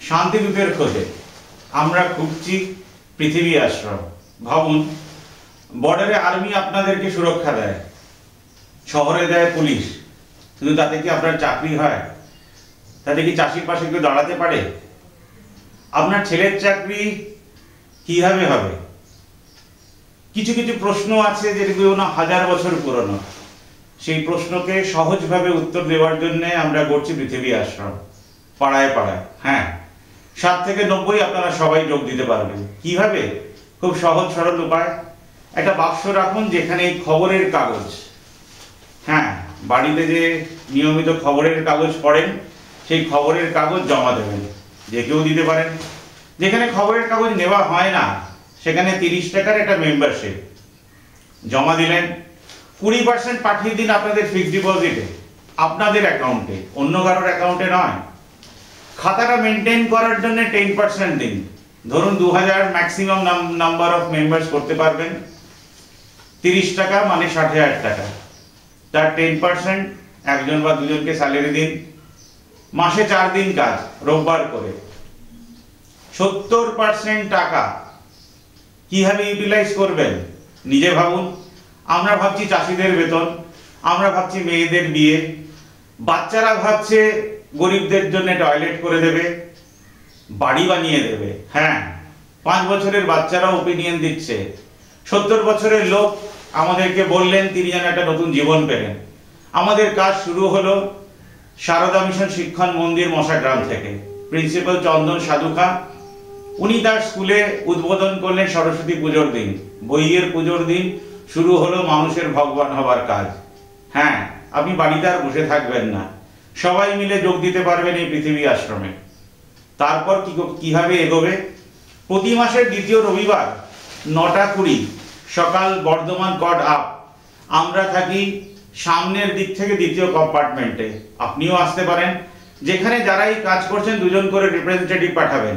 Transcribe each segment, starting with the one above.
শান্তিদূতের খোঁজে আমরা খুঁজছি পৃথিবী আশ্রম। ভাবুন, বর্ডারে আর্মি আপনাদেরকে সুরক্ষা দেয়, শহরে দেয় পুলিশ, কিন্তু তাতে কি আপনার চাকরি হয়? তাতে কি চাষির পাশে কেউ দাঁড়াতে পারে? আপনার ছেলের চাকরি কিভাবে হবে? কিছু কিছু প্রশ্ন আছে যেগুলো হাজার বছর পুরনো। সেই প্রশ্নকে সহজভাবে উত্তর দেওয়ার জন্য আমরা করছি পৃথিবী আশ্রম, পাড়ায় পাড়ায়। হ্যাঁ, 7 থেকে 90 আপনারা সবাই যোগ দিতে পারবেন। কিভাবে? খুব সহজ সরল উপায়। একটা বাক্স রাখুন যেখানে এই খবরের কাগজ, হ্যাঁ, বাড়িতে যে নিয়মিত খবরের কাগজ পড়েন সেই খবরের কাগজ জমা দেবেন। যে কেউ দিতে পারেন। যেখানে খবরের কাগজ নেওয়া হয় না সেখানে 30 টাকার একটা মেম্বারশিপ জমা দিলেন। 20% পাঠিয়ে দিন আপনাদের ফিক্সড ডিপোজিটে, আপনাদের অ্যাকাউন্টে, অন্য কারোর অ্যাকাউন্টে নয়। খাতাটা মেনটেন করার জন্য 10% দিন। ধরুন 2000 ম্যাক্সিমাম নাম্বার অফ মেম্বার্স করতে পারবেন। 30 টাকা মানে 60,000 টাকা। তার 10% একজন বা দুজনকে স্যালারি দিন। মাসে 4 দিন কাজ, রোববার করে। 70% টাকা কিভাবে ইউটিলাইজ করবেন নিজে ভাবুন। আমরা ভাবছি চাষিদের বেতন, আমরা ভাবছি মেয়েদের বিয়ে, বাচ্চারা ভাবছে গরিবদের জন্য টয়লেট করে দেবে, বাড়ি বানিয়ে দেবে। হ্যাঁ, 5 বছরের বাচ্চারা ওপিনিয়ন দিচ্ছে। 70 বছরের লোক আমাদেরকে বললেন তিনি যেন একটা নতুন জীবন পেলেন। আমাদের কাজ শুরু হলো সারদা মিশন শিক্ষণ মন্দির মশাগ্রাম থেকে। প্রিন্সিপাল চন্দন সাধুখা, উনি তার স্কুলে উদ্বোধন করলেন সরস্বতী পুজোর দিন, বইয়ের পুজোর দিন। শুরু হলো মানুষের ভগবান হবার কাজ। হ্যাঁ, আপনি বাড়িতে আর বসে থাকবেন না, সবাই মিলে যোগ দিতে পারবেন এই পৃথিবী আশ্রমে। তারপর কিভাবে এগোবে? প্রতি মাসের দ্বিতীয় রবিবার 9:20 সকাল বর্ধমান কড আপ। আমরা থাকি সামনের দিক থেকে দ্বিতীয় কম্পার্টমেন্টে। আপনিও আসতে পারেন। যেখানে যারা এই কাজ করছেন 2জন করে রিপ্রেজেন্টেটিভ পাঠাবেন।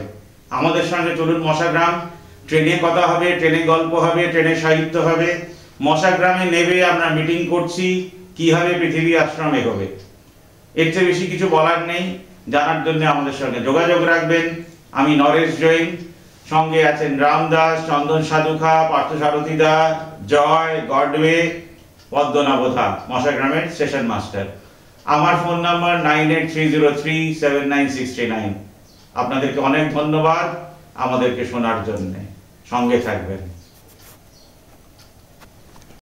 আমাদের সঙ্গে চলুন মশাগ্রাম। ট্রেনে কথা হবে, ট্রেনে গল্প হবে, ট্রেনে সাহিত্য হবে। মশাগ্রামে নেবে আমরা মিটিং করছি কিভাবে পৃথিবী আশ্রম এগোবে। এর চেয়ে বেশি কিছু বলার নেই। জানার জন্য আমাদের সঙ্গে যোগাযোগ রাখবেন। আমি নরেশ জৈন, সঙ্গে আছেন রাম দাস, চন্দন সাধুখা, পার্থ সারথী দা, জয়, গডওয়ে, পদ্মনাভধা, মশাগ্রামের স্টেশন মাস্টার। আমার ফোন নাম্বার 9830379639। আপনাদেরকে অনেক ধন্যবাদ আমাদেরকে শোনার জন্য। সঙ্গে থাকবেন।